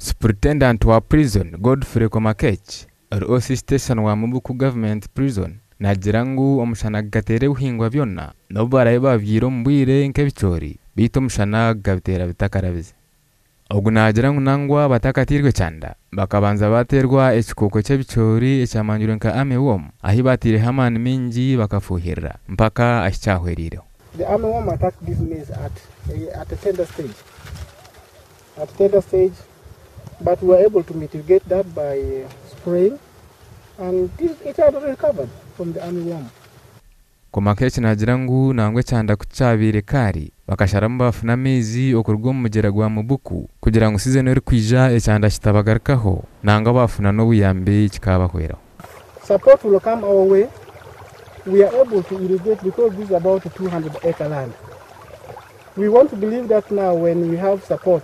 Superintendent wa prison Godfrey Komakech ROC station wa Mubuku government prison nagira ngu omushana gatere uhingwa byonna no baraye bavyiro mbwire nk'ebichori bito omushana gabitera bitakarabize ogu nagira ngu nangwa batakatirwe cyanda bakabanza baterwa ekikoko cy'ebichori ekyamanyuro nka armyworm ahi batire hamani mingi bakafuhirira mpaka ahicyahweriro. The armyworm attacked this maize at a tender stage. At tender stage, but we were able to mitigate that by spraying, and it had recovered from the armyworm. Komakech nagira ngu nangwe cyanda kucyabire kari bakasharamba bafuna mezi okurwa mugera gwa Mubuku kugira ngo season eri kwija ecyanda kitabagarikaho nanga bafuna no buyambe kikabahwera. Support will come our way. We are able to irrigate because this is about 200-acre land. We want to believe that now when we have support,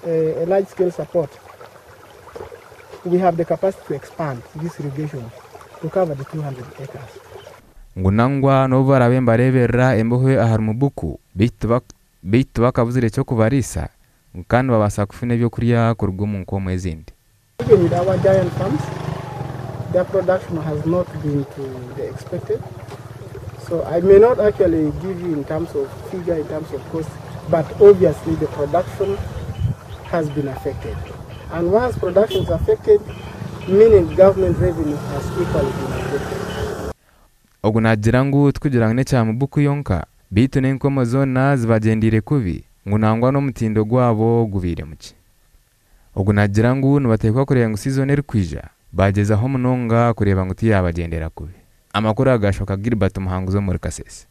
a large-scale support, we have the capacity to expand this irrigation to cover the 200 acres. Ngunangwa no barabe mbareberera embohwe ahari Mubuku bitu bakabuzire cyo kubarisa kandi babasa kufuna byo kuriya kurwa mu nkomo ezindi. Even with our giant farms, their production has not been to the expected. So I may not actually give you in terms of figure, in terms of cost, but obviously the production has been affected. And once production is affected, meaning government revenue has equally been affected. Ogu nagira ngu tukugira ngo cya Mubuku yonka bitu n'enkomo zona zibagendire kubi ngunangwa no mutindo gwabo gubire muki. Ogu nagira ngu nubatekwa kureba ngo season eri kwija bageza ho munonga kureba ngo tiyabagendera kubi. Amakuru agashoka Gilbert Muhanguzo muri Kasese.